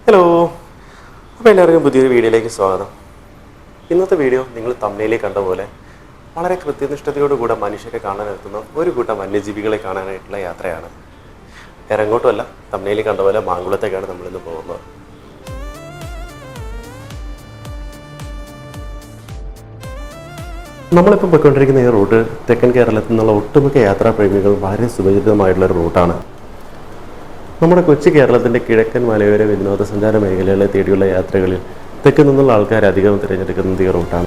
Hello, അപ്പോൾ എല്ലാവർക്കും പുതിയൊരു വീഡിയോയിലേക്ക് സ്വാഗതം. ഇന്നത്തെ വീഡിയോ നിങ്ങൾ തമ്മിലേക്ക് കണ്ട പോലെ വളരെ കൃത്യനിഷ്ഠതയോടുകൂടെ മനുഷ്യരെ കാണാനെത്തുന്ന ഒരു കൂട്ടം വന്യജീവികളെ കാണാനായിട്ടുള്ള യാത്രയാണ്. വേറെ എങ്ങോട്ടുമല്ല, തമ്മിലേക്ക് കണ്ട പോലെ മാങ്കുളത്തേക്കാണ് നമ്മളിന്ന് പോകുന്നത്. നമ്മളിപ്പോൾ പോയിക്കൊണ്ടിരിക്കുന്ന ഈ റൂട്ട് തെക്കൻ കേരളത്തിൽ നിന്നുള്ള ഒട്ടുമിക്ക യാത്രാപ്രേമികൾ വളരെ സുപരിചിതമായിട്ടുള്ളൊരു റൂട്ടാണ്. നമ്മുടെ കൊച്ചു കേരളത്തിൻ്റെ കിഴക്കൻ മലയോര വിനോദസഞ്ചാര മേഖലകളെ തേടിയുള്ള യാത്രകളിൽ തെക്ക് നിന്നുള്ള ആൾക്കാർ അധികം തിരഞ്ഞെടുക്കുന്നത് ഈ റൂട്ടാണ്.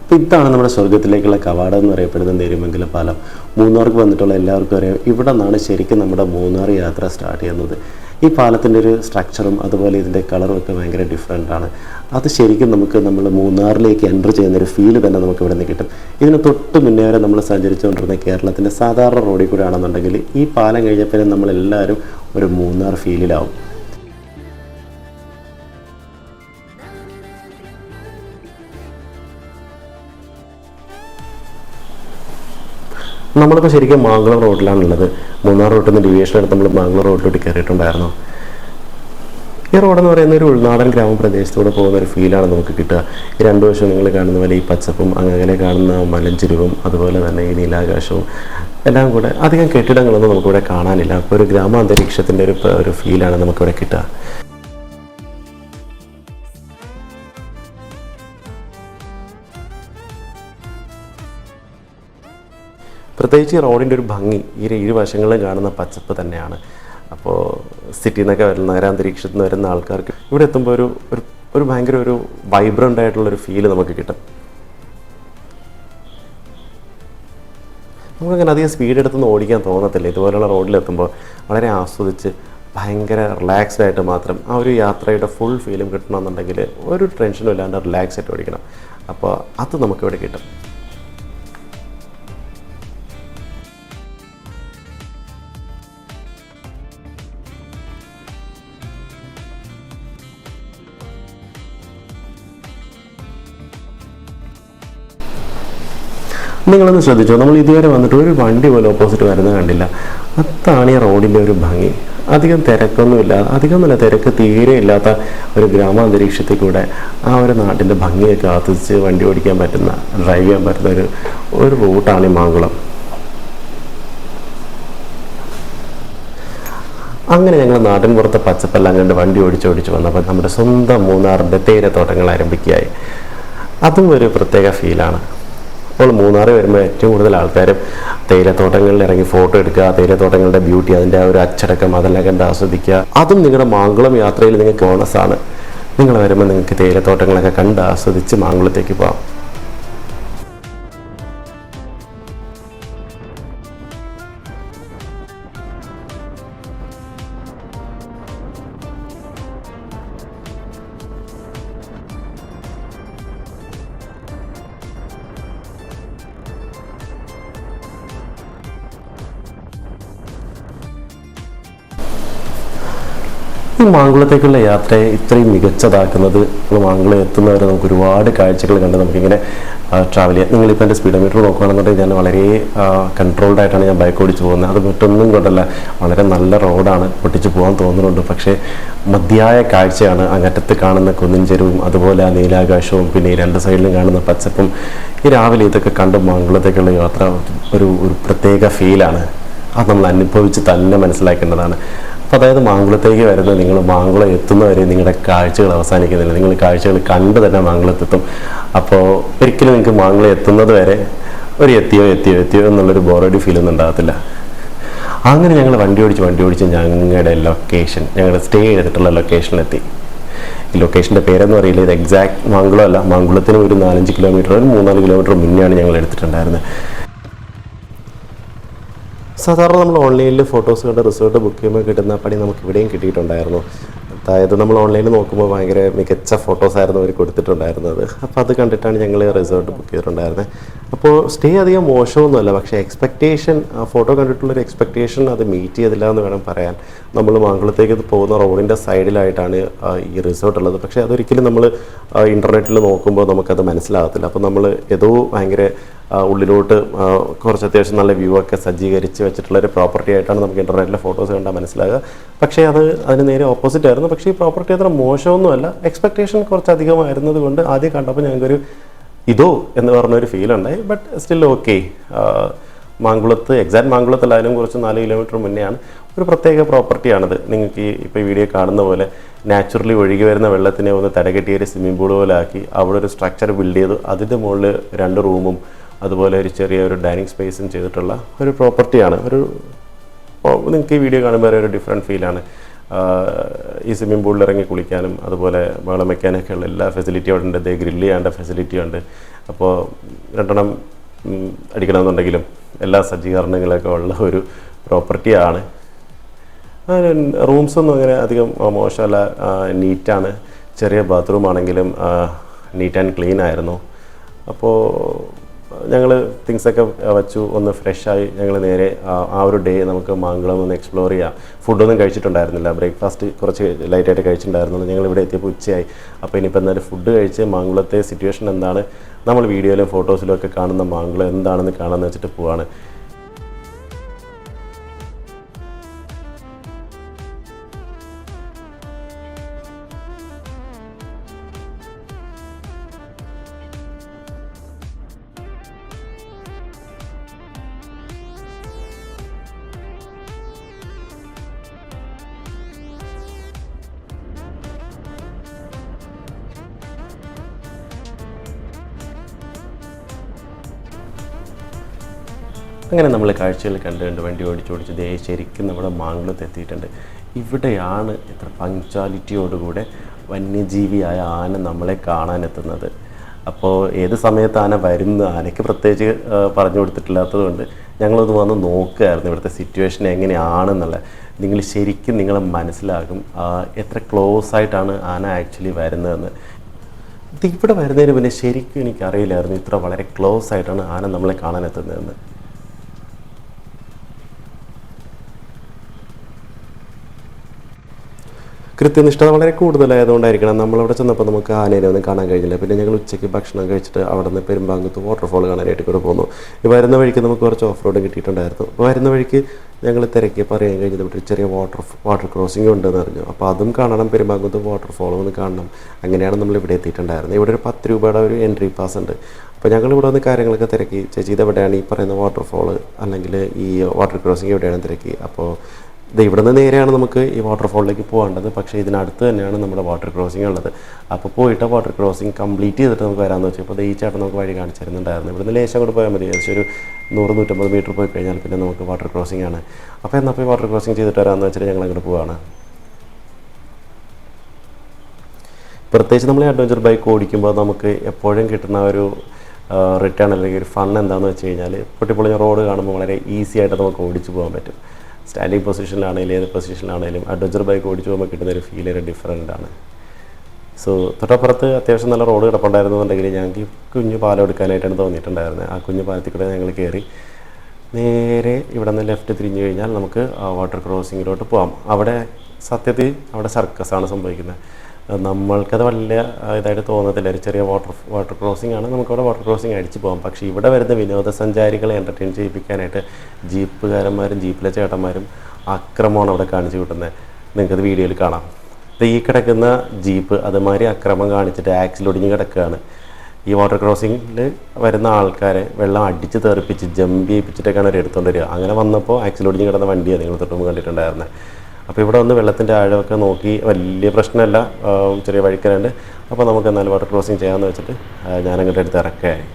അപ്പോൾ ഇതാണ് നമ്മുടെ സ്വർഗത്തിലേക്കുള്ള കവാടം എന്ന് അറിയപ്പെടുന്ന നേര്യമംഗലം പാലം. മൂന്നാർക്ക് വന്നിട്ടുള്ള എല്ലാവർക്കും അറിയാം, ഇവിടെ നിന്നാണ് ശരിക്കും നമ്മുടെ മൂന്നാർ യാത്ര സ്റ്റാർട്ട് ചെയ്യുന്നത്. ഈ പാലത്തിൻ്റെ ഒരു സ്ട്രക്ചറും അതുപോലെ ഇതിൻ്റെ കളറും ഒക്കെ ഭയങ്കര ഡിഫറെൻ്റ് ആണ്. അത് ശരിക്കും നമ്മൾ മൂന്നാറിലേക്ക് എൻ്റർ ചെയ്യുന്നൊരു ഫീല് തന്നെ നമുക്ക് ഇവിടെ നിന്ന് കിട്ടും. ഇതിന് തൊട്ട് മുന്നേ വരെ നമ്മൾ സഞ്ചരിച്ചുകൊണ്ടിരുന്ന കേരളത്തിൻ്റെ സാധാരണ റോഡിൽ കൂടെ ആണെന്നുണ്ടെങ്കിൽ ഈ പാലം കഴിഞ്ഞപ്പോൾ നമ്മളെല്ലാവരും ഒരു മൂന്നാർ ഫീലിലാവും. നമ്മളിപ്പോൾ ശരിക്കും മാങ്കുളം റോഡിലാണുള്ളത്. മൂന്നാർ റൂട്ടിൽ നിന്ന് ഡിവിയേഷൻ എടുത്ത് നമ്മൾ മാങ്കുളം റോഡിലോട്ട് കയറിയിട്ടുണ്ടായിരുന്നു. ഈ റോഡെന്ന് പറയുന്ന ഒരു ഉൾനാടൻ ഗ്രാമപ്രദേശത്തൂടെ പോകുന്ന ഒരു ഫീലാണ് നമുക്ക് കിട്ടുക. ഈ രണ്ടു വശവും നിങ്ങൾ കാണുന്ന പോലെ ഈ പച്ചപ്പും അങ്ങനെ കാണുന്ന മലഞ്ചെരുവും അതുപോലെ തന്നെ ഈ നീലാകാശവും എല്ലാം കൂടെ അധികം കെട്ടിടങ്ങളൊന്നും നമുക്കിവിടെ കാണാനില്ല. അപ്പോൾ ഒരു ഗ്രാമാന്തരീക്ഷത്തിൻ്റെ ഒരു ഫീലാണ് നമുക്കിവിടെ കിട്ടുക. പ്രത്യേകിച്ച് ഈ റോഡിൻ്റെ ഒരു ഭംഗി ഈ ഇരുവശങ്ങളിലും കാണുന്ന പച്ചപ്പ് തന്നെയാണ്. അപ്പോൾ സിറ്റിയിൽ നിന്നൊക്കെ വരുന്ന നഗരാന്തരീക്ഷത്തിൽ നിന്ന് വരുന്ന ആൾക്കാർക്ക് ഇവിടെ എത്തുമ്പോൾ ഒരു ഭയങ്കര ഒരു വൈബ്രൻ്റ് ആയിട്ടുള്ളൊരു ഫീല് നമുക്ക് കിട്ടും. നമുക്കങ്ങനെ അധികം സ്പീഡ് എടുത്തൊന്നും ഓടിക്കാൻ തോന്നത്തില്ല. ഇതുപോലെയുള്ള റോഡിലെത്തുമ്പോൾ വളരെ ആസ്വദിച്ച് ഭയങ്കര റിലാക്സ്ഡ് ആയിട്ട് മാത്രം ആ ഒരു യാത്രയുടെ ഫുൾ ഫീലും കിട്ടണമെന്നുണ്ടെങ്കിൽ ഒരു ടെൻഷനും ഇല്ലാണ്ട് റിലാക്സ് ആയിട്ട് ഓടിക്കണം. അപ്പോൾ അത് നമുക്കിവിടെ കിട്ടും. നിങ്ങളൊന്ന് ശ്രദ്ധിച്ചോ, നമ്മൾ ഇതുവരെ വന്നിട്ട് ഒരു വണ്ടി പോലും ഓപ്പോസിറ്റ് വരുന്നത് കണ്ടില്ല. അതാണ് ഈ റോഡിൻ്റെ ഒരു ഭംഗി. അധികം തിരക്കൊന്നുമില്ല, അധികമൊന്നുമില്ല, തിരക്ക് തീരെ ഇല്ലാത്ത ഒരു ഗ്രാമാന്തരീക്ഷത്തിൽ കൂടെ ആ ഒരു നാട്ടിൻ്റെ ഭംഗിയൊക്കെ ആസ്വദിച്ച് വണ്ടി ഓടിക്കാൻ പറ്റുന്ന, ഡ്രൈവ് ചെയ്യാൻ പറ്റുന്ന ഒരു റൂട്ടാണ് ഈ മാങ്കുളം. അങ്ങനെ ഞങ്ങൾ നാട്ടിൻ പുറത്തെ പച്ചപ്പെല്ലാം കണ്ട് വണ്ടി ഓടിച്ച് വന്നപ്പോൾ നമ്മുടെ സ്വന്തം മൂന്നാറിൻ്റെ തേയിലത്തോട്ടങ്ങൾ ആരംഭിക്കുകയായി. അതും ഒരു പ്രത്യേക ഫീലാണ്. അപ്പോൾ മൂന്നാർ വരുമ്പോൾ ഏറ്റവും കൂടുതൽ ആൾക്കാരും തേയിലത്തോട്ടങ്ങളിൽ ഇറങ്ങി ഫോട്ടോ എടുക്കുക, തേയിലത്തോട്ടങ്ങളുടെ ബ്യൂട്ടി, അതിൻ്റെ ആ ഒരു അച്ചടക്കം അതെല്ലാം കണ്ട് ആസ്വദിക്കുക. അതും നിങ്ങളുടെ മാങ്കുളം യാത്രയിൽ നിങ്ങൾക്ക് ബോണസാണ്. നിങ്ങൾ വരുമ്പോൾ നിങ്ങൾക്ക് തേയിലത്തോട്ടങ്ങളൊക്കെ കണ്ട് ആസ്വദിച്ച് മാങ്കുളത്തേക്ക് പോകാം. ഈ മാങ്കുളത്തേക്കുള്ള യാത്രയെ ഇത്രയും മികച്ചതാക്കുന്നത് മാങ്കുളം എത്തുന്നവരെ നമുക്ക് ഒരുപാട് കാഴ്ചകൾ കണ്ട് നമുക്കിങ്ങനെ ട്രാവൽ ചെയ്യാം. നിങ്ങളിപ്പോൾ എൻ്റെ സ്പീഡോമീറ്റർ നോക്കുകയാണെന്നുണ്ടെങ്കിൽ ഞാൻ വളരെ കൺട്രോൾഡ് ആയിട്ടാണ് ഞാൻ ബൈക്ക് ഓടിച്ച് പോകുന്നത്. അത് മറ്റൊന്നും കൊണ്ടല്ല, വളരെ നല്ല റോഡാണ്, പൊട്ടിച്ച് പോകാൻ തോന്നുന്നുണ്ട്. പക്ഷേ മതിയായ കാഴ്ചയാണ്. അങ്ങറ്റത്ത് കാണുന്ന കുന്നിൻ ചെരുവും അതുപോലെ ആ നീലാകാശവും പിന്നെ ഈ രണ്ട് സൈഡിലും കാണുന്ന പച്ചപ്പും. ഈ രാവിലെ ഇതൊക്കെ കണ്ട് മാങ്കുളത്തേക്കുള്ള യാത്ര ഒരു പ്രത്യേക ഫീലാണ്. അത് നമ്മൾ അനുഭവിച്ച് തന്നെ മനസ്സിലാക്കേണ്ടതാണ്. അപ്പോൾ അതായത് മാങ്കുളത്തേക്ക് വരുന്ന നിങ്ങൾ മാങ്കുളം എത്തുന്നവരെ നിങ്ങളുടെ കാഴ്ചകൾ അവസാനിക്കുന്നില്ല. നിങ്ങൾ കാഴ്ചകൾ കണ്ട് തന്നെ മാങ്കുളത്തെത്തും. അപ്പോൾ ഒരിക്കലും നിങ്ങൾക്ക് മാങ്കുളം എത്തുന്നത് വരെ ഒരു എത്തിയോ എന്നുള്ളൊരു ബോറടി ഫീലൊന്നും ഉണ്ടാകത്തില്ല. അങ്ങനെ ഞങ്ങൾ വണ്ടി ഓടിച്ച് ഞങ്ങളുടെ ലൊക്കേഷൻ, ഞങ്ങൾ സ്റ്റേ ചെയ്തിട്ടുള്ള ലൊക്കേഷനിലെത്തി. ഈ ലൊക്കേഷൻ്റെ പേരെന്ന് അറിയില്ല, ഇത് എക്സാക്ട് മാങ്കുളം അല്ല, മാങ്കുളത്തിന് ഒരു 4-5 കിലോമീറ്റർ, ഒരു 3-4 കിലോമീറ്റർ മുന്നെയാണ് ഞങ്ങൾ എടുത്തിട്ടുണ്ടായിരുന്നത്. സാധാരണ നമ്മൾ ഓൺലൈനിൽ ഫോട്ടോസ് കണ്ട് റിസോർട്ട് ബുക്ക് ചെയ്യുമ്പോൾ കിട്ടുന്ന പണി നമുക്ക് ഇവിടെയും കിട്ടിയിട്ടുണ്ടായിരുന്നു. അതായത് നമ്മൾ ഓൺലൈനിൽ നോക്കുമ്പോൾ ഭയങ്കര മികച്ച ഫോട്ടോസായിരുന്നു അവർ കൊടുത്തിട്ടുണ്ടായിരുന്നത്. അപ്പോൾ അത് കണ്ടിട്ടാണ് ഞങ്ങൾ റിസോർട്ട് ബുക്ക് ചെയ്തിട്ടുണ്ടായിരുന്നത്. അപ്പോൾ സ്റ്റേ അധികം മോശമൊന്നുമല്ല, പക്ഷേ എക്സ്പെക്റ്റേഷൻ, ഫോട്ടോ കണ്ടിട്ടുള്ളൊരു എക്സ്പെക്റ്റേഷൻ അത് മീറ്റ് ചെയ്തില്ല എന്ന് വേണം പറയാൻ. നമ്മൾ മാങ്കുളത്തേക്ക് പോകുന്ന റോഡിൻ്റെ സൈഡിലായിട്ടാണ് ഈ റിസോർട്ട് ഉള്ളത്. പക്ഷേ അതൊരിക്കലും നമ്മൾ ഇൻ്റർനെറ്റിൽ നോക്കുമ്പോൾ നമുക്കത് മനസ്സിലാകത്തില്ല. അപ്പോൾ നമ്മൾ ഏതോ ഭയങ്കര ഉള്ളിലോട്ട് കുറച്ച് അത്യാവശ്യം നല്ല വ്യൂ ഒക്കെ സജ്ജീകരിച്ച് വെച്ചിട്ടുള്ളൊരു പ്രോപ്പർട്ടി ആയിട്ടാണ് നമുക്ക് ഇൻ്റർനെറ്റിലെ ഫോട്ടോസ് കണ്ടാൽ മനസ്സിലാകുക. പക്ഷേ അതിന് നേരെ ഓപ്പോസിറ്റ് ആയിരുന്നു. പക്ഷേ ഈ പ്രോപ്പർട്ടി അത്ര മോശമൊന്നുമല്ല, എക്സ്പെക്റ്റേഷൻ കുറച്ചധികമായിരുന്നത് കൊണ്ട് ആദ്യം കണ്ടപ്പോൾ ഞങ്ങൾക്കൊരു ഇതോ എന്ന് പറഞ്ഞൊരു ഫീൽ ഉണ്ടായി. But still okay. മാങ്കുളത്ത്, എക്സാക്ട് മാങ്കുളത്തല്ലായാലും കുറച്ച് 4 കിലോമീറ്റർ മുന്നെയാണ്. ഒരു പ്രത്യേക പ്രോപ്പർട്ടിയാണിത്. നിങ്ങൾക്ക് ഇപ്പോൾ ഈ വീഡിയോ കാണുന്ന പോലെ നാച്ചുറലി ഒഴുകി വരുന്ന വെള്ളത്തിനെ ഒന്ന് തടകെട്ടിയൊരു സ്വിമ്മിംഗ് പൂൾ പോലെ ആക്കി അവിടെ ഒരു സ്ട്രക്ചർ ബിൽഡ് ചെയ്തു. അതിൻ്റെ മുകളിൽ 2 റൂമും അതുപോലെ ഒരു ചെറിയൊരു ഡൈനിങ് സ്പേസും ചെയ്തിട്ടുള്ള ഒരു പ്രോപ്പർട്ടിയാണ്. നിങ്ങൾക്ക് ഈ വീഡിയോ കാണുമ്പോൾ ഒരു ഡിഫറെൻറ്റ് ഫീലാണ്. ഈ സ്വിമ്മിംഗ് പൂളിൽ ഇറങ്ങി കുളിക്കാനും അതുപോലെ വെള്ളം വയ്ക്കാനൊക്കെ ഉള്ള എല്ലാ ഫെസിലിറ്റിയും അവിടെ ഉണ്ട്. ഗ്രില്ല് ചെയ്യേണ്ട ഫെസിലിറ്റി ഉണ്ട്. അപ്പോൾ 2 അടിക്കണമെന്നുണ്ടെങ്കിലും എല്ലാ സജ്ജീകരണങ്ങളൊക്കെ ഉള്ള ഒരു പ്രോപ്പർട്ടിയാണ്. റൂംസൊന്നും അങ്ങനെ അധികം മോശമല്ല, നീറ്റാണ്. ചെറിയ ബാത്റൂം ആണെങ്കിലും നീറ്റ് ആൻഡ് ക്ലീൻ ആയിരുന്നു. അപ്പോൾ ഞങ്ങൾ തിങ്സൊക്കെ വച്ചു, ഒന്ന് ഫ്രഷായി ഞങ്ങൾ നേരെ ആ ഒരു ഡേ നമുക്ക് മാങ്കുളം ഒന്ന് എക്സ്പ്ലോർ ചെയ്യാം. ഫുഡൊന്നും കഴിച്ചിട്ടുണ്ടായിരുന്നില്ല, ബ്രേക്ക്ഫാസ്റ്റ് കുറച്ച് ലൈറ്റായിട്ട് കഴിച്ചിട്ടുണ്ടായിരുന്നു. ഞങ്ങൾ ഇവിടെ എത്തിയപ്പോൾ ഉച്ചയായി. അപ്പോൾ ഇനിയിപ്പോൾ എന്തായാലും ഫുഡ് കഴിച്ച് മാങ്കുളത്തെ സിറ്റുവേഷൻ എന്താണ്, നമ്മൾ വീഡിയോയിലും ഫോട്ടോസിലും ഒക്കെ കാണുന്ന മാങ്കുളം എന്താണെന്ന് കാണാമെന്ന് വെച്ചിട്ട് പോവാണ്. അങ്ങനെ നമ്മൾ കാഴ്ചകൾ കണ്ട് വണ്ടി ഓടിച്ച് ശരിക്കും നമ്മുടെ മാങ്കുളത്ത് എത്തിയിട്ടുണ്ട്. ഇവിടെയാണ് ഇത്ര പങ്ക്ച്വാലിറ്റിയോടുകൂടെ വന്യജീവിയായ ആന നമ്മളെ കാണാനെത്തുന്നത്. അപ്പോൾ ഏത് സമയത്ത് ആന വരുന്ന, ആനയ്ക്ക് പ്രത്യേകിച്ച് പറഞ്ഞു കൊടുത്തിട്ടില്ലാത്തതുകൊണ്ട് ഞങ്ങളത് വന്ന് നോക്കുകയായിരുന്നു ഇവിടുത്തെ സിറ്റുവേഷൻ എങ്ങനെയാണെന്നുള്ളത്. നിങ്ങൾ ശരിക്കും നിങ്ങൾ മനസ്സിലാകും എത്ര ക്ലോസ് ആയിട്ടാണ് ആന ആക്ച്വലി വരുന്നതെന്ന്. ഇവിടെ വരുന്നതിന് പിന്നെ ശരിക്കും എനിക്കറിയില്ലായിരുന്നു ഇത്ര വളരെ ക്ലോസ് ആയിട്ടാണ് ആന നമ്മളെ കാണാനെത്തുന്നതെന്ന്. കൃത്യനിഷ്ഠത വളരെ കൂടുതലായതുകൊണ്ടായിരിക്കണം നമ്മളവിടെ ചെന്നപ്പോൾ നമുക്ക് ആനേനെ ഒന്നും കാണാൻ കഴിഞ്ഞില്ല. പിന്നെ ഞങ്ങൾ ഉച്ചയ്ക്ക് ഭക്ഷണം കഴിച്ചിട്ട് അവിടെ നിന്ന് പെരുമ്പാങ്കത്ത് വാട്ടർഫോൾ കാണാനായിട്ട് കൂടെ പോന്നു. വരുന്ന വഴിക്ക് നമുക്ക് കുറച്ച് ഓഫ് റോഡ് കിട്ടിയിട്ടുണ്ടായിരുന്നു. വരുന്ന വഴിക്ക് ഞങ്ങൾ തിരക്കിയപ്പോൾ അറിയാൻ കഴിഞ്ഞത് ഇവിടെ ചെറിയ വാട്ടർ ക്രോസിംഗ് ഉണ്ടെന്ന് അറിഞ്ഞു. അപ്പോൾ അതും കാണണം, പെരുമ്പാങ്കത്ത് വാട്ടർഫോളും ഒന്ന് കാണണം. അങ്ങനെയാണ് നമ്മൾ ഇവിടെ എത്തിയിട്ടുണ്ടായിരുന്നത്. ഇവിടെ ഒരു 10 രൂപയുടെ ഒരു എൻട്രി പാസ് ഉണ്ട്. അപ്പോൾ ഞങ്ങൾ ഇവിടെ വന്ന് കാര്യങ്ങളൊക്കെ തിരക്കി. ചേച്ചി ഇതെവിടെയാണ് ഈ പറയുന്ന വാട്ടർഫോൾ അല്ലെങ്കിൽ ഈ വാട്ടർ ക്രോസിംഗ് എവിടെയാണ് തിരക്കി. അപ്പോൾ ഇവിടെ നിന്ന് നേരെയാണ് നമുക്ക് ഈ വാട്ടർഫോളിലേക്ക് പോകേണ്ടത്. പക്ഷേ ഇതിനടുത്ത് തന്നെയാണ് നമ്മുടെ വാട്ടർ ക്രോസിംഗ് ഉള്ളത്. അപ്പോൾ പോയിട്ട് വാട്ടർ ക്രോസിംഗ് കംപ്ലീറ്റ് ചെയ്തിട്ട് നമുക്ക് വരാമെന്ന് വെച്ചാൽ ഇപ്പോൾ ഈ ചേട്ടൻ നമുക്ക് വഴി കാണിച്ചു തരുന്നുണ്ടായിരുന്നു. ഇവിടുന്ന് ലേശം കൂടെ പോയാൽ മതി, ഏകദേശം ഒരു 100-150 മീറ്റർ പോയി കഴിഞ്ഞാൽ പിന്നെ നമുക്ക് വാട്ടർ ക്രോസിംഗ് ആണ്. അപ്പോൾ എന്നാൽ പോയി വാട്ടർ ക്രോസിംഗ് ചെയ്തിട്ട് വരാമെന്ന് വെച്ചിട്ട് ഞങ്ങൾ അങ്ങോട്ട് പോവുകയാണ്. പ്രത്യേകിച്ച് നമ്മൾ അഡ്വഞ്ചർ ബൈക്ക് ഓടിക്കുമ്പോൾ നമുക്ക് എപ്പോഴും കിട്ടുന്ന ഒരു റിട്ടേൺ അല്ലെങ്കിൽ ഒരു ഫൺ എന്താണെന്ന് വെച്ച് കഴിഞ്ഞാൽ പൊട്ടിപ്പൊളിഞ്ഞ റോഡ് കാണുമ്പോൾ വളരെ ഈസി ആയിട്ട് നമുക്ക് ഓടിച്ചു പോകാൻ പറ്റും. സ്റ്റാൻഡിങ് പൊസിഷനിലാണെങ്കിലും ഏത് പൊസിഷനിലാണെങ്കിലും അഡ്വഞ്ചർ ബൈക്ക് ഓടിച്ചു പോകുമ്പോൾ കിട്ടുന്നൊരു ഫീൽ ഒരു ഡിഫറൻ്റ് ആണ്. സോ തൊട്ടപ്പുറത്ത് അത്യാവശ്യം നല്ല റോഡ് കിടപ്പുണ്ടായിരുന്നുണ്ടെങ്കിൽ ഞങ്ങൾക്ക് കുഞ്ഞു പാലം എടുക്കാനായിട്ടാണ് തോന്നിയിട്ടുണ്ടായിരുന്നത്. ആ കുഞ്ഞു പാലത്തിൽ കൂടെ ഞങ്ങൾ കയറി നേരെ ഇവിടെ നിന്ന് ലെഫ്റ്റ് തിരിഞ്ഞു കഴിഞ്ഞാൽ നമുക്ക് വാട്ടർ ക്രോസിങ്ങിലോട്ട് പോകാം. അവിടെ സത്യത്തിൽ അവിടെ സർക്കസാണ് സംഭവിക്കുന്നത്. നമ്മൾക്കത് വലിയ ഇതായിട്ട് തോന്നത്തില്ല, ഒരു ചെറിയ വാട്ടർ ക്രോസിംഗ് ആണ്, നമുക്കവിടെ വാട്ടർ ക്രോസിംഗ് അടിച്ച് പോകാം. പക്ഷേ ഇവിടെ വരുന്ന വിനോദസഞ്ചാരികളെ എൻ്റർടൈൻ ചെയ്യിപ്പിക്കാനായിട്ട് ജീപ്പുകാരന്മാരും ജീപ്പിലെ ചേട്ടന്മാരും അക്രമമാണ് അവിടെ കാണിച്ചു കൂട്ടുന്നത്. നിങ്ങൾക്കത് വീഡിയോയിൽ കാണാം. ഈ കിടക്കുന്ന ജീപ്പ് അതുമാതിരി അക്രമം കാണിച്ചിട്ട് ആക്സിലൊടിഞ്ഞ് കിടക്കുകയാണ്. ഈ വാട്ടർ ക്രോസിങ്ങിൽ വരുന്ന ആൾക്കാരെ വെള്ളം അടിച്ച് തെറിപ്പിച്ച് ജമ്പ് ചെയ്യിപ്പിച്ചിട്ടൊക്കെയാണ് അവർ എടുത്തുകൊണ്ട് വരിക. അങ്ങനെ വന്നപ്പോൾ ആക്സിലൊടിഞ്ഞ് കിടന്ന വണ്ടിയാണ് നിങ്ങൾ തൊട്ടുമ്പോൾ കണ്ടിട്ടുണ്ടായിരുന്നത്. അപ്പോൾ ഇവിടെ വന്ന് വെള്ളത്തിൻ്റെ ആഴമൊക്കെ നോക്കി വലിയ പ്രശ്നമല്ല, ചെറിയ വഴിക്കലുണ്ട്. അപ്പോൾ നമുക്ക് എന്നാലും വാട്ടർ ക്രോസിങ് ചെയ്യാമെന്ന് വെച്ചിട്ട് ഞാനങ്ങോട്ട് എടുത്ത് ഇറക്കുകയായി.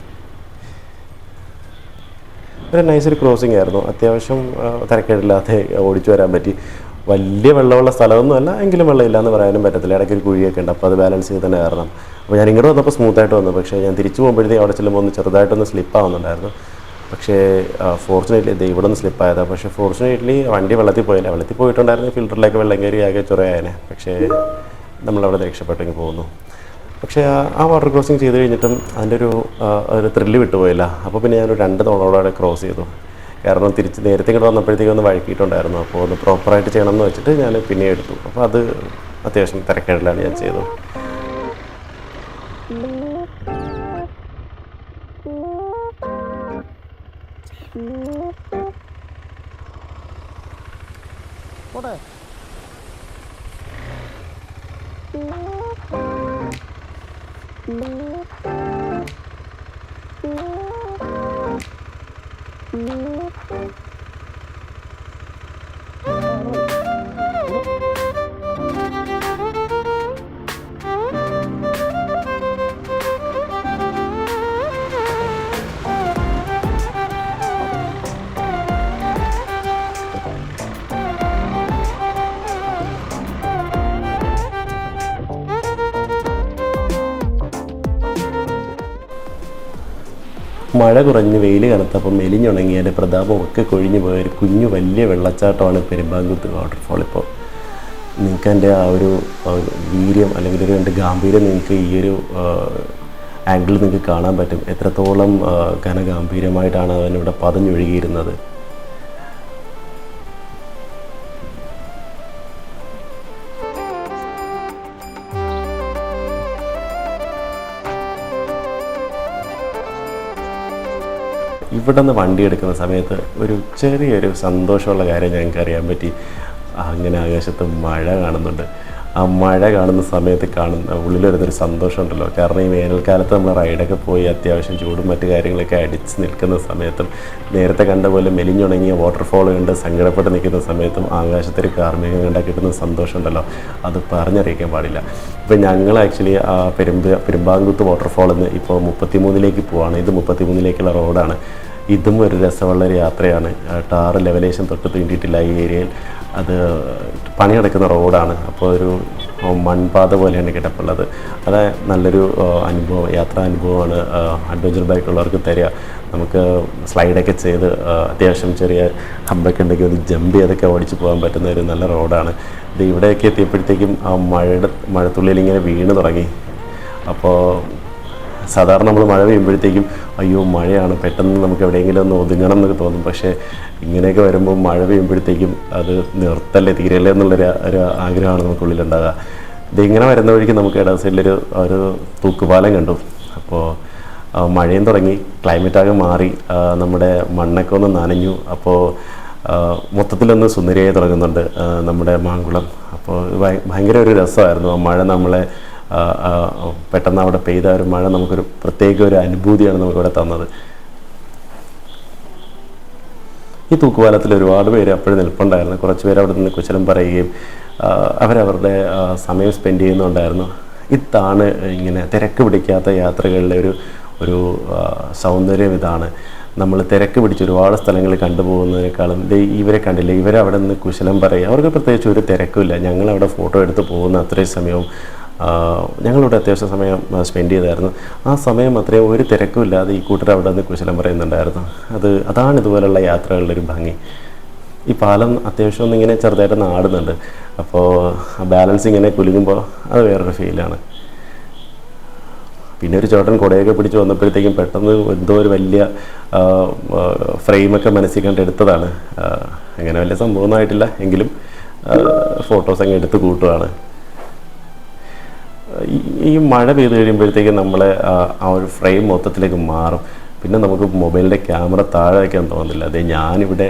ഒരു നൈസൊരു ക്രോസിങ് ആയിരുന്നു. അത്യാവശ്യം തിരക്കേടില്ലാതെ ഓടിച്ചു വരാൻ പറ്റി. വലിയ വെള്ളമുള്ള സ്ഥലമൊന്നുമല്ല, എങ്കിലും വെള്ളമില്ല എന്ന് പറയാനും പറ്റത്തില്ല. ഇടയ്ക്ക് ഒരു കുഴിയൊക്കെ ഉണ്ട്, അപ്പോൾ അത് ബാലൻസ് ചെയ്ത് തന്നെ കയറണം. അപ്പോൾ ഞാൻ ഇങ്ങോട്ട് വന്നപ്പോൾ സ്മൂത്തായിട്ട് വന്നു. പക്ഷേ ഞാൻ തിരിച്ചു പോകുമ്പോഴത്തേക്ക് അവിടെ ചെല്ലുമ്പോൾ ഒന്ന് ചെറുതായിട്ടൊന്ന് സ്ലിപ്പാവുന്നുണ്ടായിരുന്നു. പക്ഷേ ഫോർച്ചുനേറ്റ്ലി ഇത് ഇവിടെ നിന്ന് സ്ലിപ്പായതാണ്. പക്ഷേ ഫോർച്ചുനേറ്റ്ലി വണ്ടി വെള്ളത്തിൽ പോയില്ല. വെള്ളത്തിൽ പോയിട്ടുണ്ടായിരുന്നു, ഫിൽറ്ററിലേക്ക് വെള്ളം കയറി ആകെ ചൊറയായനെ. പക്ഷേ നമ്മളവിടെ രക്ഷപ്പെട്ടെങ്കിൽ പോകുന്നു. പക്ഷേ ആ വാട്ടർ ക്രോസിങ് ചെയ്ത് കഴിഞ്ഞിട്ടും അതിൻ്റെ ഒരു ത്രില്ല് വിട്ടുപോയില്ല. അപ്പോൾ പിന്നെ ഞാനൊരു 2 തവണ ക്രോസ് ചെയ്തു. കാരണം നേരത്തെ ഇങ്ങോട്ട് വന്നപ്പോഴത്തേക്കും ഒന്ന് വഴക്കിയിട്ടുണ്ടായിരുന്നു. അപ്പോൾ ഒന്ന് പ്രോപ്പറായിട്ട് ചെയ്യണം എന്ന് വെച്ചിട്ട് ഞാൻ പിന്നെ എടുത്തു. അപ്പോൾ അത് അത്യാവശ്യം തിരക്കേടിലാണ് ഞാൻ ചെയ്തത്. മഴ കുറഞ്ഞ് വെയിൽ കനത്തപ്പോൾ മെലിഞ്ഞുണങ്ങിയതിൻ്റെ പ്രതാപമൊക്കെ കൊഴിഞ്ഞു പോയൊരു കുഞ്ഞു വലിയ വെള്ളച്ചാട്ടമാണ് പെരുമ്പാങ്കുത്ത് വാട്ടർഫോൾ. ഇപ്പോൾ നിങ്ങൾക്ക് എൻ്റെ ആ ഒരു വീര്യം അല്ലെങ്കിൽ ഒരു എൻ്റെ ഗാംഭീര്യം നിങ്ങൾക്ക് ഈ ഒരു ആംഗിളിൽ നിങ്ങൾക്ക് കാണാൻ പറ്റും. എത്രത്തോളം ഘനഗാംഭീര്യമായിട്ടാണ് അതിനിവിടെ പതഞ്ഞൊഴുകിയിരുന്നത്. ഇവിടെ നിന്ന് വണ്ടി എടുക്കുന്ന സമയത്ത് ഒരു ചെറിയൊരു സന്തോഷമുള്ള കാര്യം ഞങ്ങൾക്ക് അറിയാൻ പറ്റി. അങ്ങനെ ആകാശത്ത് മഴ കാണുന്നുണ്ട്. ആ മഴ കാണുന്ന സമയത്ത് ഉള്ളിൽ വരുന്നൊരു സന്തോഷമുണ്ടല്ലോ. കാരണം ഈ വേനൽക്കാലത്ത് നമ്മൾ റൈഡൊക്കെ പോയി അത്യാവശ്യം ചൂടും മറ്റു കാര്യങ്ങളൊക്കെ അടിച്ച് നിൽക്കുന്ന സമയത്തും നേരത്തെ കണ്ട പോലെ മെലിഞ്ഞുണങ്ങിയ വാട്ടർഫോൾ കണ്ട് സങ്കടപ്പെട്ട് നിൽക്കുന്ന സമയത്തും ആകാശത്തൊരു കാർമേഘം കണ്ടാൽ കിട്ടുന്ന സന്തോഷമുണ്ടല്ലോ, അത് പറഞ്ഞറിയിക്കാൻ പാടില്ല. ഇപ്പോൾ ഞങ്ങൾ ആക്ച്വലി ആ പെരുമ്പാങ്കുത്ത് വാട്ടർഫോളിൽ നിന്ന് ഇപ്പോൾ 33ലേക്ക് പോവാണ്. ഇത് 33ലേക്കുള്ള റോഡാണ്. ഇതും ഒരു രസമുള്ള ഒരു യാത്രയാണ്. ടാറ് ലെവലേഷൻ തൊട്ട് തീണ്ടിയിട്ടില്ല ഈ ഏരിയയിൽ. അത് പണി നടക്കുന്ന റോഡാണ്. അപ്പോൾ ഒരു മൺപാത പോലെയാണ് കിടപ്പുള്ളത്. അത് നല്ലൊരു അനുഭവം, യാത്രാ അനുഭവമാണ് അഡ്വഞ്ചർ ബൈക്കുള്ളവർക്ക് തരിക. നമുക്ക് സ്ലൈഡൊക്കെ ചെയ്ത് അത്യാവശ്യം ചെറിയ ഹമ്പൊക്കെ ഉണ്ടെങ്കിൽ ഒന്ന് ജമ്പ് ചെയ്തൊക്കെ ഓടിച്ച് പോകാൻ പറ്റുന്ന ഒരു നല്ല റോഡാണ് ഇത്. ഇവിടെയൊക്കെ എത്തിയപ്പോഴത്തേക്കും ആ മഴത്തുള്ളിൽ ഇങ്ങനെ വീണ് തുടങ്ങി. അപ്പോൾ സാധാരണ നമ്മൾ മഴ പെയ്യുമ്പോഴത്തേക്കും അയ്യോ മഴയാണ്, പെട്ടെന്ന് നമുക്ക് എവിടെയെങ്കിലും ഒന്ന് ഒതുങ്ങണം എന്നൊക്കെ തോന്നും. പക്ഷേ ഇങ്ങനെയൊക്കെ വരുമ്പോൾ മഴ പെയ്യുമ്പോഴത്തേക്കും അത് നിർത്തല്ലേ, തീരല്ലേ ഒരു ആഗ്രഹമാണ് നമുക്കുള്ളിലുണ്ടാകുക. ഇതിങ്ങനെ വരുന്ന വഴിക്ക് നമുക്ക് ഇട സൈഡിലൊരു തൂക്കുപാലം കണ്ടു. അപ്പോൾ മഴയും തുടങ്ങി, ക്ലൈമറ്റാകെ മാറി, നമ്മുടെ മണ്ണൊക്കെ ഒന്ന് നനഞ്ഞു. അപ്പോൾ മൊത്തത്തിലൊന്ന് സുന്ദരിയായി തുടങ്ങുന്നുണ്ട് നമ്മുടെ മാങ്കുളം. അപ്പോൾ ഭയങ്കര ഒരു രസമായിരുന്നു ആ മഴ. നമ്മളെ പെട്ടെന്ന് അവിടെ പെയ്ത ഒരു മഴ നമുക്കൊരു പ്രത്യേക ഒരു അനുഭൂതിയാണ് നമുക്കിവിടെ തന്നത്. ഈ തൂക്കുപാലത്തിൽ ഒരുപാട് പേര് അപ്പോഴും നിൽപ്പുണ്ടായിരുന്നു. കുറച്ച് പേര് അവിടെ നിന്ന് കുശലം പറയുകയും അവരവരുടെ സമയം സ്പെൻഡ് ചെയ്യുന്നുണ്ടായിരുന്നു. ഇതാണ് ഇങ്ങനെ തിരക്ക് പിടിക്കാത്ത യാത്രകളിലെ ഒരു സൗന്ദര്യം. ഇതാണ് നമ്മൾ തിരക്ക് പിടിച്ച് ഒരുപാട് സ്ഥലങ്ങൾ കണ്ടുപോകുന്നതിനേക്കാളും ഇവരെ കണ്ടില്ല, ഇവരവിടെ നിന്ന് കുശലം പറയുക. അവർക്ക് പ്രത്യേകിച്ച് ഒരു തിരക്കുമില്ല. ഞങ്ങളവിടെ ഫോട്ടോ എടുത്ത് പോകുന്ന അത്രയും സമയവും ഞങ്ങളിവിടെ അത്യാവശ്യം സമയം സ്പെൻഡ് ചെയ്തായിരുന്നു. ആ സമയം അത്രയും ഒരു തിരക്കുമില്ലാതെ ഈ കൂട്ടർ അവിടെ നിന്ന് കുശലം പറയുന്നുണ്ടായിരുന്നു. അതാണ് ഇതുപോലുള്ള യാത്രകളുടെ ഒരു ഭംഗി. ഈ പാലം അത്യാവശ്യം ഒന്നിങ്ങനെ ചെറുതായിട്ട് ആടുന്നുണ്ട്. അപ്പോൾ ബാലൻസ് ഇങ്ങനെ കുലുങ്ങുമ്പോൾ അത് വേറൊരു ഫീലാണ്. പിന്നെ ഒരു ചേട്ടൻ കുടയൊക്കെ പിടിച്ച് വന്നപ്പോഴത്തേക്കും പെട്ടെന്ന് എന്തോ ഒരു വലിയ ഫ്രെയിമൊക്കെ മനസ്സിൽ കണ്ട് എടുത്തതാണ്. അങ്ങനെ വലിയ സംഭവമൊന്നും ആയിട്ടില്ല, എങ്കിലും ഫോട്ടോസ് അങ്ങ് എടുത്ത് കൂട്ടുകയാണ്. ഈ മഴ പെയ്ത് കഴിയുമ്പോഴത്തേക്കും നമ്മളെ ആ ഒരു ഫ്രെയിം മൊത്തത്തിലേക്ക് മാറും. പിന്നെ നമുക്ക് മൊബൈലിൻ്റെ ക്യാമറ താഴെ വയ്ക്കാൻ തോന്നുന്നില്ല. അതെ, ഞാനിവിടെ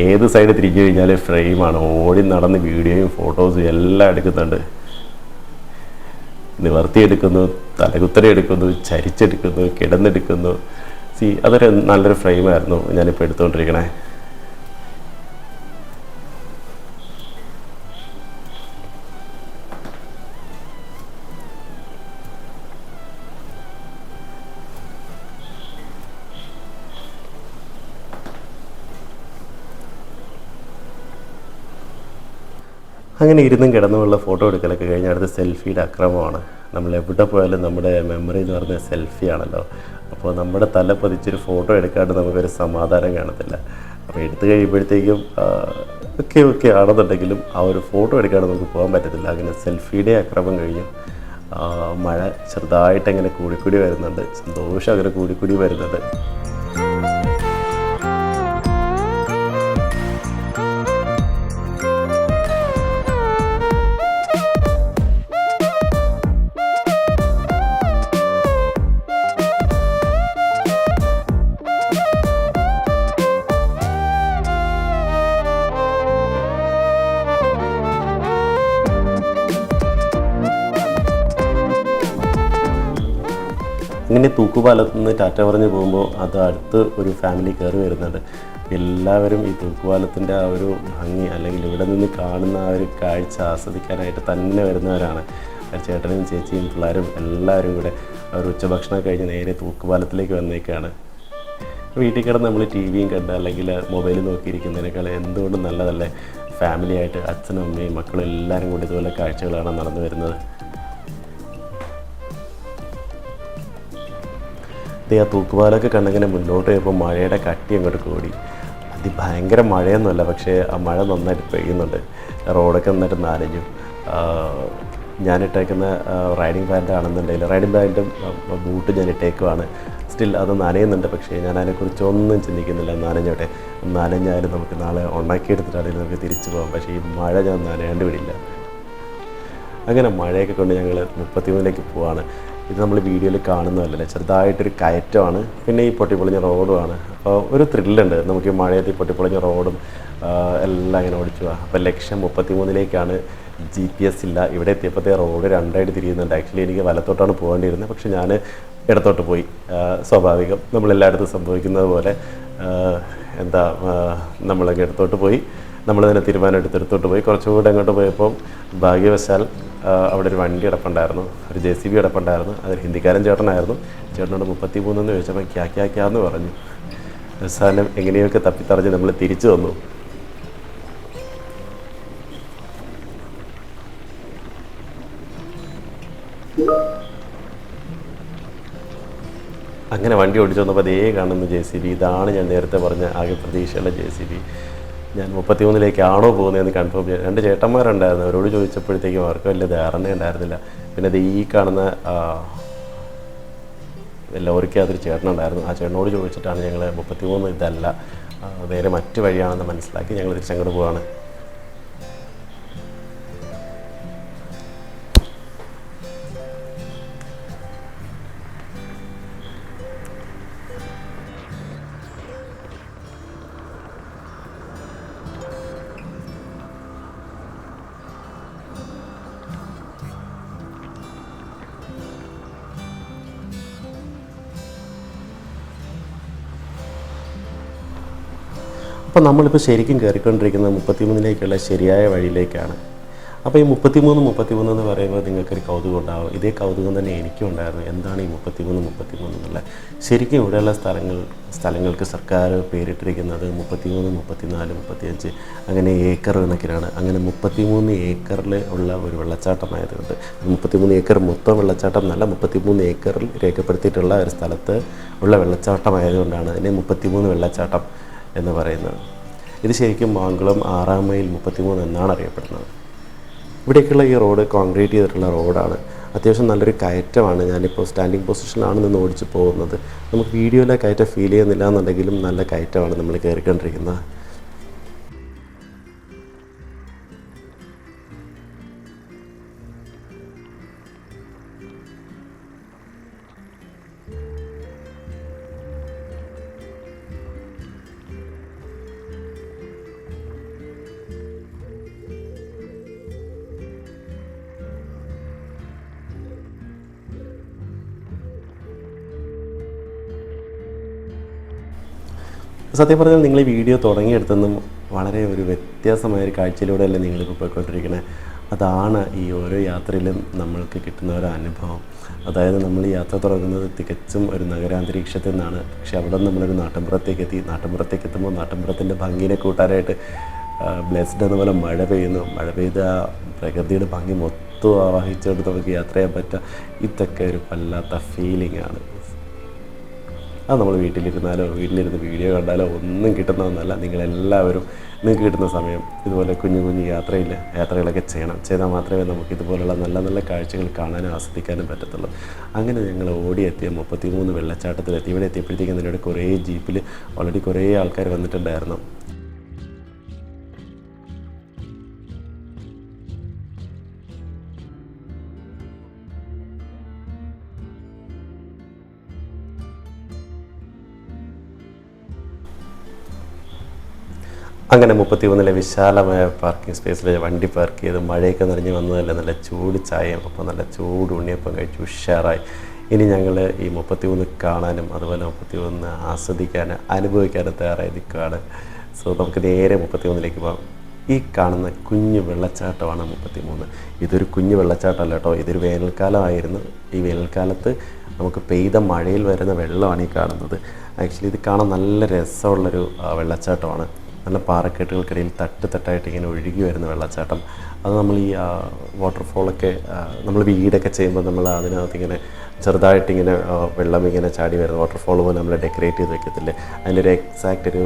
ഏത് സൈഡ് തിരിഞ്ഞു കഴിഞ്ഞാൽ ഫ്രെയിമാണ്. ഓടി നടന്ന് വീഡിയോയും ഫോട്ടോസും എല്ലാം എടുക്കുന്നുണ്ട്. നിവർത്തിയെടുക്കുന്നു, തലകുത്തനെ എടുക്കുന്നു, ചരിച്ചെടുക്കുന്നു, കിടന്നെടുക്കുന്നു. അതൊരു നല്ലൊരു ഫ്രെയിമായിരുന്നു ഞാനിപ്പോൾ എടുത്തുകൊണ്ടിരിക്കണേ. അങ്ങനെ ഇരുന്നും കിടന്നുമുള്ള ഫോട്ടോ എടുക്കലൊക്കെ കഴിഞ്ഞ് അടുത്ത സെൽഫിയുടെ അക്രമമാണ്. നമ്മൾ എവിടെ പോയാലും നമ്മുടെ മെമ്മറി എന്ന് പറഞ്ഞാൽ സെൽഫിയാണല്ലോ. അപ്പോൾ നമ്മുടെ തല പതിച്ചൊരു ഫോട്ടോ എടുക്കാണ്ട് നമുക്കൊരു സമാധാനം കാണത്തില്ല. അപ്പോൾ എടുത്തു കഴിയുമ്പോഴത്തേക്കും ഓക്കെ ആണെന്നുണ്ടെങ്കിലും ആ ഒരു ഫോട്ടോ എടുക്കാണ്ട് നമുക്ക് പോകാൻ പറ്റത്തില്ല. അങ്ങനെ സെൽഫിയുടെ അക്രമം കഴിഞ്ഞു. മഴ ചെറുതായിട്ട് അങ്ങനെ കൂടിക്കൂടി വരുന്നുണ്ട്, സന്തോഷം അങ്ങനെ കൂടിക്കൂടി വരുന്നുണ്ട്. ഇങ്ങനെ തൂക്കുപാലത്ത് നിന്ന് ടാറ്റ പറഞ്ഞ് പോകുമ്പോൾ അത് അടുത്ത് ഒരു ഫാമിലി കയറി വരുന്നുണ്ട്. എല്ലാവരും ഈ തൂക്കുപാലത്തിൻ്റെ ആ ഒരു ഭംഗി അല്ലെങ്കിൽ ഇവിടെ നിന്ന് കാണുന്ന ആ ഒരു കാഴ്ച ആസ്വദിക്കാനായിട്ട് തന്നെ വരുന്നവരാണ്. ചേട്ടനും ചേച്ചിയും പിള്ളേരും എല്ലാവരും കൂടെ ഒരു ഉച്ചഭക്ഷണം കഴിഞ്ഞ് നേരെ തൂക്കുപാലത്തിലേക്ക് വന്നേക്കാണ്. വീട്ടിൽ കിടന്ന് നമ്മൾ ടി വിയും കണ്ട് അല്ലെങ്കിൽ മൊബൈൽ നോക്കിയിരിക്കുന്നതിനേക്കാൾ എന്തുകൊണ്ടും നല്ലതല്ലേ ഫാമിലിയായിട്ട് അച്ഛനും അമ്മയും മക്കളും എല്ലാവരും കൂടി ഇതുപോലെ കാഴ്ചകളാണ് നടന്നു വരുന്നത്. ആ തൂക്കുപാലൊക്കെ കണ്ടിങ്ങനെ മുന്നോട്ട് പോയപ്പോൾ മഴയുടെ കട്ടി അങ്ങോട്ട് കൂടി. അതിഭയങ്കര മഴയൊന്നുമല്ല, പക്ഷേ ആ മഴ നന്നായിട്ട് പെയ്യുന്നുണ്ട്. റോഡൊക്കെ നന്നായിട്ട് നനഞ്ഞു. ഞാനിട്ടേക്കുന്ന റൈഡിങ് പാൻ്റ് ആണെന്നുണ്ടെങ്കിൽ റൈഡിങ് പാൻറ്റും ബൂട്ട് ഞാൻ ഇട്ടേക്കുവാണ്. സ്റ്റിൽ അത് നനയുന്നുണ്ട്, പക്ഷേ ഞാൻ അതിനെക്കുറിച്ചൊന്നും ചിന്തിക്കുന്നില്ല. നനഞ്ഞോട്ടെ, നനഞ്ഞാലും നമുക്ക് നാളെ ഉണക്കിയെടുത്തിട്ടാണെങ്കിൽ നമുക്ക് തിരിച്ചു പോകാം. പക്ഷേ ഈ മഴ ഞാൻ നനയാണ്ട് വിടില്ല. അങ്ങനെ മഴയൊക്കെ കൊണ്ട് ഞങ്ങൾ 33ലേക്ക് പോവാണ്. ഇത് നമ്മൾ വീഡിയോയിൽ കാണുന്നതല്ലേ, ചെറുതായിട്ടൊരു കയറ്റമാണ്, പിന്നെ ഈ പൊട്ടിപ്പൊളിഞ്ഞ റോഡുമാണ്. അപ്പോൾ ഒരു ത്രില്ലുണ്ട് നമുക്ക് ഈ മഴയത്ത് ഈ പൊട്ടിപ്പൊളിഞ്ഞ റോഡും എല്ലാം ഇങ്ങനെ ഓടിച്ചു പോകാം. അപ്പോൾ ലക്ഷ്യം 33ലേക്കാണ്. GPS ഇല്ല. ഇവിടെ എത്തിയപ്പോഴത്തെ റോഡ് രണ്ടായിട്ട് തിരിയുന്നുണ്ട്. ആക്ച്വലി എനിക്ക് വലത്തോട്ടാണ് പോകേണ്ടിയിരുന്നത്, പക്ഷെ ഞാൻ ഇടത്തോട്ട് പോയി. സ്വാഭാവികം, നമ്മളെല്ലായിടത്തും സംഭവിക്കുന്നത് പോലെ നമ്മളൊക്കെ ഇടത്തോട്ട് പോയി. നമ്മൾ തന്നെ തീരുമാനം എടുത്തെടുത്തോട്ട് പോയി. കുറച്ചുകൂടെ അങ്ങോട്ട് പോയപ്പോൾ ഭാഗ്യവശാൽ അവിടെ ഒരു വണ്ടി കിടപ്പുണ്ടായിരുന്നു, ഒരു JCB കിടപ്പുണ്ടായിരുന്നു. അതൊരു ഹിന്ദിക്കാരൻ ചേട്ടനായിരുന്നു. ചേട്ടനോട് 33 എന്ന് ചോദിച്ചപ്പോൾ ക്യാന്ന് പറഞ്ഞു. അവസാനം എങ്ങനെയൊക്കെ തപ്പിത്തറിഞ്ഞ് നമ്മൾ തിരിച്ചു വന്നു. അങ്ങനെ വണ്ടി ഓടിച്ചു വന്നപ്പോൾ അതേ കാണുന്ന JCB, ഇതാണ് ഞാൻ നേരത്തെ പറഞ്ഞ ആകെ പ്രതീക്ഷയുള്ള JCB. ഞാൻ 33ലേക്കാണോ പോകുന്നതെന്ന് കൺഫേം ചെയ്യാൻ 2 ചേട്ടന്മാരുണ്ടായിരുന്നു. അവരോട് ചോദിച്ചപ്പോഴത്തേക്കും അവർക്ക് വലിയ ധാരണ ഉണ്ടായിരുന്നില്ല. പിന്നെ അത് ഈ കാണുന്ന ലോറിക്ക് അതൊരു ചേട്ടനുണ്ടായിരുന്നു. ആ ചേട്ടനോട് ചോദിച്ചിട്ടാണ് ഞങ്ങൾ 33 ഇതല്ല, നേരെ മറ്റു വഴിയാണെന്ന് മനസ്സിലാക്കി ഞങ്ങൾ തിരിച്ചങ്ങോട്ട് പോവാണ്. അപ്പോൾ നമ്മളിപ്പോൾ ശരിക്കും കയറിക്കൊണ്ടിരിക്കുന്നത് 33ലേക്കുള്ള ശരിയായ വഴിയിലേക്കാണ്. അപ്പോൾ ഈ 33 എന്ന് പറയുമ്പോൾ നിങ്ങൾക്കൊരു കൗതുകം ഉണ്ടാവും. ഇതേ കൗതുകം തന്നെ എനിക്കും ഉണ്ടായിരുന്നു. എന്താണ് ഈ 33 എന്നുള്ള? ശരിക്കും ഇവിടെയുള്ള സ്ഥലങ്ങൾക്ക് സർക്കാർ പേരിട്ടിരിക്കുന്നത് 33, 34, 35 അങ്ങനെ ഏക്കർ കണക്കിനാണ്. അങ്ങനെ 33 ഏക്കറിൽ ഉള്ള ഒരു വെള്ളച്ചാട്ടമായതുകൊണ്ട് 33 ഏക്കർ മൊത്തം വെള്ളച്ചാട്ടം എന്നല്ല, 33 ഏക്കറിൽ രേഖപ്പെടുത്തിയിട്ടുള്ള ഒരു സ്ഥലത്ത് ഉള്ള വെള്ളച്ചാട്ടമായതുകൊണ്ടാണ് അതിനെ 33 വെള്ളച്ചാട്ടം എന്ന് പറയുന്നത്. ഇത് ശരിക്കും മാങ്കുളം 6-ാം മൈൽ 33 എന്നാണ് അറിയപ്പെടുന്നത്. ഇവിടേക്കുള്ള ഈ റോഡ് കോൺക്രീറ്റ് ചെയ്തിട്ടുള്ള റോഡാണ്. അത്യാവശ്യം നല്ലൊരു കയറ്റമാണ്. ഞാനിപ്പോൾ സ്റ്റാൻഡിങ് പൊസിഷനിലാണ് നിന്ന് ഓടിച്ച് പോകുന്നത്. നമുക്ക് വീഡിയോയിലെ കയറ്റം ഫീൽ ചെയ്യുന്നില്ല എന്നുണ്ടെങ്കിലും നല്ല കയറ്റമാണ് നമ്മൾ കയറിക്കൊണ്ടിരിക്കുന്നത്. സത്യം പറഞ്ഞാൽ നിങ്ങൾ ഈ വീഡിയോ തുടങ്ങിയെടുത്തെന്നും വളരെ ഒരു വ്യത്യാസമായൊരു കാഴ്ചയിലൂടെയല്ലേ നിങ്ങളിപ്പോൾ പോയിക്കൊണ്ടിരിക്കണേ. അതാണ് ഈ ഓരോ യാത്രയിലും നമ്മൾക്ക് കിട്ടുന്ന ഒരു അനുഭവം. അതായത് നമ്മൾ ഈ യാത്ര തുടങ്ങുന്നത് തികച്ചും ഒരു നഗരാന്തരീക്ഷത്തിൽ നിന്നാണ്. പക്ഷെ അവിടെ നമ്മളൊരു നാട്ടിൻപുറത്തേക്ക് എത്തുമ്പോൾ നാട്ടിൻപുറത്തിൻ്റെ ഭംഗിനെ കൂട്ടാനായിട്ട് ബ്ലെസ്ഡ് അതുപോലെ മഴ പെയ്യുന്നു. മഴ പെയ്ത പ്രകൃതിയുടെ ഭംഗി മൊത്തം മൊത്തം ആവാഹിച്ചുകൊണ്ട് നമുക്ക് യാത്ര ചെയ്യാൻ പറ്റുക. ഇതൊക്കെ ഒരു വല്ലാത്ത ഫീലിംഗ് ആണ്. അത് നമ്മൾ വീട്ടിലിരുന്നാലോ വീട്ടിലിരുന്ന് വീഡിയോ കണ്ടാലോ ഒന്നും കിട്ടുന്നതൊന്നുമല്ല. നിങ്ങളെല്ലാവരും നിങ്ങൾക്ക് കിട്ടുന്ന സമയം ഇതുപോലെ കുഞ്ഞു കുഞ്ഞു യാത്രകളൊക്കെ ചെയ്താൽ മാത്രമേ നമുക്ക് ഇതുപോലുള്ള നല്ല നല്ല കാഴ്ചകൾ കാണാനും ആസ്വദിക്കാനും പറ്റത്തുള്ളൂ. അങ്ങനെ ഞങ്ങൾ ഓടിയെത്തിയ 33 വെള്ളച്ചാട്ടത്തിലെത്തി. ഇവിടെ എത്തിയപ്പോഴത്തേക്കും എന്നോട് കുറേ ജീപ്പിൽ ഓൾറെഡി കുറേ ആൾക്കാർ വന്നിട്ടുണ്ടായിരുന്നു. അങ്ങനെ 33 വിശാലമായ പാർക്കിംഗ് സ്പേസിൽ വണ്ടി പാർക്ക് ചെയ്ത് മഴയൊക്കെ നിറഞ്ഞ് വന്നതല്ല, നല്ല ചൂട് ചായയും അപ്പോൾ നല്ല ചൂട് ഉണ്ണിയപ്പം കഴിച്ചു ഉഷാറായി. ഇനി ഞങ്ങൾ ഈ 33 കാണാനും അതുപോലെ 33 ആസ്വദിക്കാനും അനുഭവിക്കാനും തയ്യാറായി നിൽക്കുകയാണ്. സോ നമുക്ക് നേരെ 33ലേക്ക് പോകാം. ഈ കാണുന്ന കുഞ്ഞു വെള്ളച്ചാട്ടമാണ് 33. ഇതൊരു കുഞ്ഞു വെള്ളച്ചാട്ടമല്ല കേട്ടോ, ഇതൊരു വേനൽക്കാലമായിരുന്നു. ഈ വേനൽക്കാലത്ത് നമുക്ക് പെയ്ത മഴയിൽ വരുന്ന വെള്ളമാണ് ഈ കാണുന്നത്. ആക്ച്വലി ഇത് കാണാൻ നല്ല രസമുള്ളൊരു വെള്ളച്ചാട്ടമാണ്. നല്ല പാറക്കെട്ടുകൾക്കിടയിൽ തട്ടായിട്ട് ഇങ്ങനെ ഒഴുകി വരുന്ന വെള്ളച്ചാട്ടം. അത് നമ്മൾ ഈ വാട്ടർഫോളൊക്കെ നമ്മൾ വീടൊക്കെ ചെയ്യുമ്പോൾ നമ്മൾ അതിനകത്ത് ഇങ്ങനെ ചെറുതായിട്ടിങ്ങനെ വെള്ളം ഇങ്ങനെ ചാടി വരുന്ന വാട്ടർഫോൾ പോലെ നമ്മൾ ഡെക്കറേറ്റ് ചെയ്ത് വെക്കത്തില്ലേ, അതിൻ്റെ ഒരു എക്സാക്റ്റ് ഒരു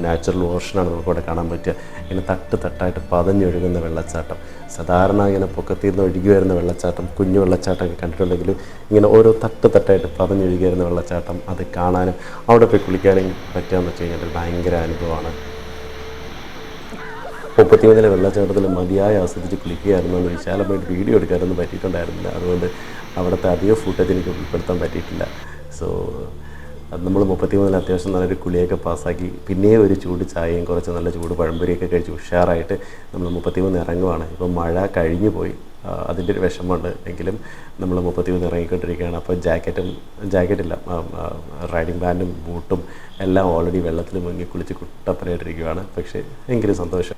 നാച്ചുറൽ വേർഷനാണ് നമുക്കിവിടെ കാണാൻ പറ്റുക. ഇങ്ങനെ തട്ടായിട്ട് പതഞ്ഞൊഴുകുന്ന വെള്ളച്ചാട്ടം. സാധാരണ ഇങ്ങനെ പൊക്കത്തിൽ നിന്ന് ഒഴുകി വരുന്ന വെള്ളച്ചാട്ടം, കുഞ്ഞു വെള്ളച്ചാട്ടമൊക്കെ കണ്ടിട്ടുണ്ടെങ്കിലും ഇങ്ങനെ ഓരോ തട്ടായിട്ട് പതഞ്ഞൊഴുകി വരുന്ന വെള്ളച്ചാട്ടം അത് കാണാനും അവിടെ പോയി കുളിക്കാനും പറ്റുകയെന്ന് വെച്ച് കഴിഞ്ഞാൽ ഭയങ്കര അനുഭവമാണ്. 33 വെള്ളച്ചാട്ടത്തിൽ മതിയായി ആസ്വദിച്ച് കുളിക്കുകയായിരുന്നു. വിശാലമായിട്ട് വീഡിയോ എടുക്കാനൊന്നും പറ്റിയിട്ടുണ്ടായിരുന്നില്ല. അതുകൊണ്ട് അവിടുത്തെ അധികം ഫുട്ടേജ് എനിക്ക് ഉൾപ്പെടുത്താൻ പറ്റിയിട്ടില്ല. സോ നമ്മൾ 33 അത്യാവശ്യം നല്ലൊരു കുളിയൊക്കെ പാസ്സാക്കി പിന്നെ ഒരു ചൂട് ചായയും കുറച്ച് നല്ല ചൂട് പഴംപൊരിയൊക്കെ കഴിച്ച് ഉഷാറായിട്ട് നമ്മൾ 33 ഇറങ്ങുവാണ്. ഇപ്പോൾ മഴ കഴിഞ്ഞു പോയി, അതിൻ്റെ ഒരു വിഷമമുണ്ട്. എങ്കിലും നമ്മൾ 33 ഇറങ്ങിക്കൊണ്ടിരിക്കുകയാണ്. അപ്പോൾ ജാക്കറ്റില്ല, റൈഡിങ് ബാൻഡും ബൂട്ടും എല്ലാം ഓൾറെഡി വെള്ളത്തിൽ മുങ്ങി കുളിച്ച് കുട്ടപ്പനായിട്ടിരിക്കുകയാണ്. പക്ഷേ എങ്കിലും സന്തോഷം.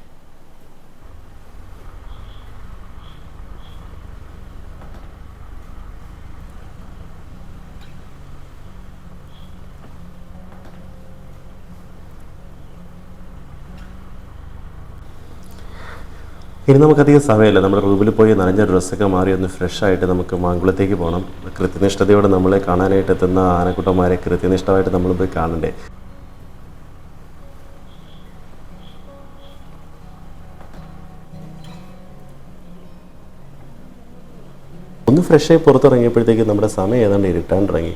ഇനി നമുക്കധികം സമയമില്ല. നമ്മുടെ റൂമിൽ പോയി നനഞ്ഞ ഡ്രസ്സൊക്കെ മാറി ഒന്ന് ഫ്രഷായിട്ട് നമുക്ക് മാങ്കുളത്തേക്ക് പോകണം. കൃത്യനിഷ്ഠതയോടെ നമ്മളെ കാണാനായിട്ട് എത്തുന്ന ആനക്കുട്ടന്മാരെ കൃത്യനിഷ്ഠമായിട്ട് നമ്മൾ പോയി കാണണ്ടേ. ഒന്ന് ഫ്രഷായി പുറത്തിറങ്ങിയപ്പോഴത്തേക്ക് നമ്മുടെ സമയം ഏതാണ്ട് ഇരുട്ടാൻ തുടങ്ങി.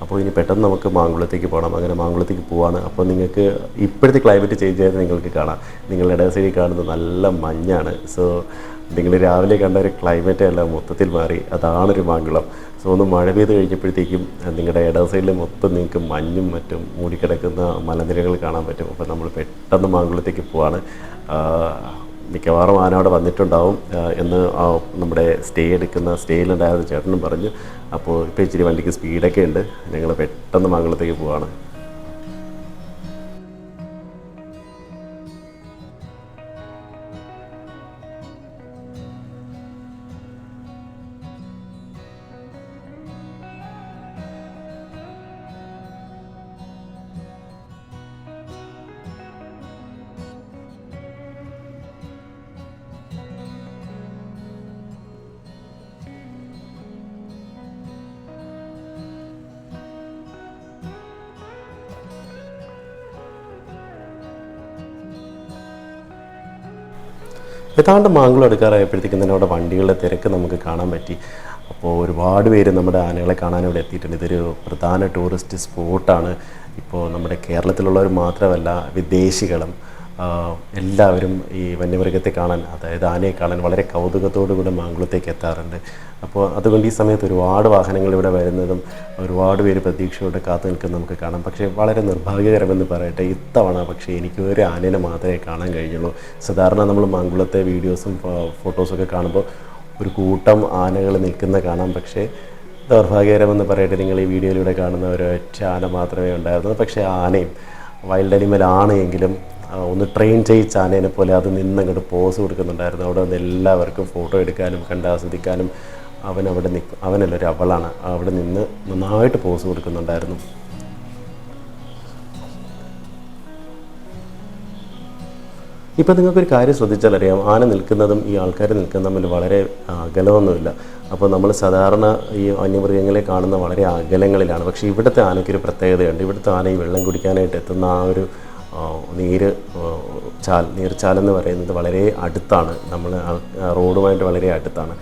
അപ്പോൾ ഇനി പെട്ടെന്ന് നമുക്ക് മാങ്കുളത്തേക്ക് പോകണം. അങ്ങനെ മാങ്കുളത്തേക്ക് പോവാണ്. അപ്പോൾ നിങ്ങൾക്ക് ഇപ്പോഴത്തെ ക്ലൈമറ്റ് ചേഞ്ച് ആയത് നിങ്ങൾക്ക് കാണാം. നിങ്ങളുടെ ഇട സൈഡിൽ കാണുന്നത് നല്ല മഞ്ഞാണ്. സോ നിങ്ങൾ രാവിലെ കണ്ട ഒരു ക്ലൈമറ്റ് എല്ലാം മൊത്തത്തിൽ മാറി. അതാണൊരു മാങ്കുളം. സോ ഒന്ന് മഴ പെയ്ത് കഴിഞ്ഞപ്പോഴത്തേക്കും നിങ്ങളുടെ ഇട സൈഡിൽ മൊത്തം നിങ്ങൾക്ക് മഞ്ഞും മറ്റും മൂടിക്കിടക്കുന്ന മലനിരകൾ കാണാൻ പറ്റും. അപ്പോൾ നമ്മൾ പെട്ടെന്ന് മാങ്കുളത്തേക്ക് പോവാണ്. മിക്കവാറും ആന അവിടെ വന്നിട്ടുണ്ടാവും എന്ന് നമ്മുടെ സ്റ്റേയിലുണ്ടായിരുന്ന ചേട്ടനും പറഞ്ഞു. അപ്പോൾ ഇപ്പോൾ ഇച്ചിരി വണ്ടിക്ക് സ്പീഡൊക്കെ ഉണ്ട്. ഞങ്ങൾ പെട്ടെന്ന് മാങ്കുളത്തേക്ക് പോവാണ്. ഏതാണ്ട് മാങ്കുളം എടുക്കാറായപ്പോഴത്തേക്കും തന്നെ അവിടെ വണ്ടികളുടെ തിരക്ക് നമുക്ക് കാണാൻ പറ്റി. അപ്പോൾ ഒരുപാട് പേര് നമ്മുടെ ആനകളെ കാണാൻ ഇവിടെ എത്തിയിട്ടുണ്ട്. ഇതൊരു പ്രധാന ടൂറിസ്റ്റ് സ്പോട്ടാണ്. ഇപ്പോൾ നമ്മുടെ കേരളത്തിലുള്ളവർ മാത്രമല്ല, വിദേശികളും എല്ലാവരും ഈ വന്യമൃഗത്തെ കാണാൻ, അതായത് ആനയെ കാണാൻ വളരെ കൗതുകത്തോടു കൂടെ മാങ്കുളത്തേക്ക് എത്താറുണ്ട്. അപ്പോൾ അതുകൊണ്ട് ഈ സമയത്ത് ഒരുപാട് വാഹനങ്ങൾ ഇവിടെ വരുന്നതും ഒരുപാട് പേര് പ്രതീക്ഷയോടെ കാത്തു നിൽക്കുന്നത് നമുക്ക് കാണാം. പക്ഷേ വളരെ നിർഭാഗ്യകരമെന്ന് പറയട്ടെ, ഇത്തവണ പക്ഷേ എനിക്ക് ഒരു ആനേനെ മാത്രമേ കാണാൻ കഴിഞ്ഞുള്ളൂ. സാധാരണ നമ്മൾ മാങ്കുളത്തെ വീഡിയോസും ഫോട്ടോസൊക്കെ കാണുമ്പോൾ ഒരു കൂട്ടം ആനകൾ നിൽക്കുന്ന കാണാം. പക്ഷേ ദൗർഭാഗ്യകരമെന്ന് പറയട്ടെ, നിങ്ങൾ ഈ വീഡിയോയിലൂടെ കാണുന്ന ഒരൊറ്റ ആന മാത്രമേ ഉണ്ടായിരുന്നത്. പക്ഷേ ആനയും വൈൽഡ് അനിമലാണ് എങ്കിലും ഒന്ന് ട്രെയിൻ ചെയ്യിച്ച ആനേനെ പോലെ അത് നിന്നങ്ങോട്ട് പോസ് കൊടുക്കുന്നുണ്ടായിരുന്നു. അവിടെ നിന്ന് എല്ലാവർക്കും ഫോട്ടോ എടുക്കാനും കണ്ടാസ്വദിക്കാനും അവനല്ലൊരു അവളാണ്, അവിടെ നിന്ന് നന്നായിട്ട് പോസ് കൊടുക്കുന്നുണ്ടായിരുന്നു. ഇപ്പം നിങ്ങൾക്കൊരു കാര്യം ശ്രദ്ധിച്ചാൽ അറിയാം, ആന നിൽക്കുന്നതും ഈ ആൾക്കാർ നിൽക്കുന്നതും തമ്മിൽ വളരെ അകലമൊന്നുമില്ല. അപ്പോൾ നമ്മൾ സാധാരണ ഈ വന്യമൃഗങ്ങളെ കാണുന്ന വളരെ അകലങ്ങളിലാണ്. പക്ഷേ ഇവിടുത്തെ ആനയ്ക്കൊരു പ്രത്യേകതയുണ്ട്. ഇവിടുത്തെ ആന ഈ വെള്ളം കുടിക്കാനായിട്ട് എത്തുന്ന ആ ഒരു നീർച്ചാലെന്ന് പറയുന്നത് വളരെ അടുത്താണ്, നമ്മൾ റോഡുമായിട്ട് വളരെ അടുത്താണ്.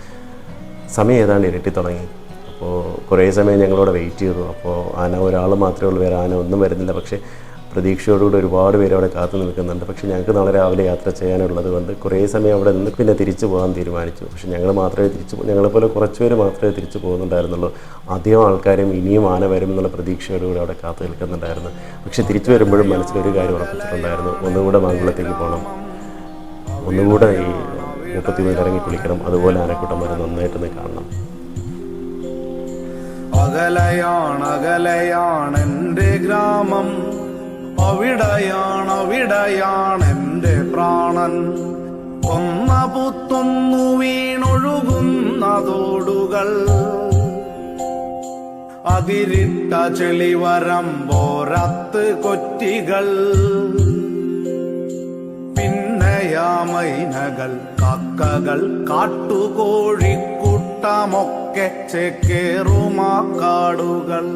സമയം ഏതാണ്ട് ഇരട്ടി തുടങ്ങി. അപ്പോൾ കുറേ സമയം ഞങ്ങളവിടെ വെയിറ്റ് ചെയ്തു. അപ്പോൾ ആന ഒരാൾ മാത്രമേ ഉള്ളൂ, വേറെ ആന ഒന്നും വരുന്നില്ല. പക്ഷേ പ്രതീക്ഷയോടുകൂടി ഒരുപാട് പേര് അവിടെ കാത്തു നിൽക്കുന്നുണ്ട്. പക്ഷേ ഞങ്ങൾക്ക് നാളെ രാവിലെ യാത്ര ചെയ്യാനുള്ളത് കൊണ്ട് കുറേ സമയം അവിടെ നിന്ന് പിന്നെ തിരിച്ചു പോകാൻ തീരുമാനിച്ചു. പക്ഷേ ഞങ്ങൾ മാത്രമേ ഞങ്ങളെപ്പോലെ കുറച്ച് പേര് മാത്രമേ തിരിച്ചു പോകുന്നുണ്ടായിരുന്നുള്ളൂ. അധികം ആൾക്കാരും ഇനിയും ആന വരും എന്നുള്ള പ്രതീക്ഷയോടുകൂടി അവിടെ കാത്തു നിൽക്കുന്നുണ്ടായിരുന്നു. പക്ഷേ തിരിച്ചു വരുമ്പോഴും മനസ്സിലൊരു കാര്യം ഉറപ്പിച്ചിട്ടുണ്ടായിരുന്നു, ഒന്നുകൂടെ മാങ്കുളത്തേക്ക് പോകണം, ഒന്നുകൂടെ ഈ 33 ഇറങ്ങി കുളിക്കണം, അതുപോലെ ആനക്കൂട്ടന്മാരെ നന്നായിട്ടൊന്ന് കാണണം. അകലയാണെന്റെ ഗ്രാമം, അവിടെയാണെന്റെ പ്രാണൻ. ഒന്ന പുത്തൊന്നു വീണൊഴുകുന്ന തോടുകൾ, അതിരിട്ട ചെളിവരമ്പോരത്ത് കൊറ്റികൾ, പിന്നെയാമൈനകൾ, കക്കകൾ, കാട്ടുകോഴിക്കൂട്ടമൊക്കെ ചേക്കേറുമാക്കാടുകൾ.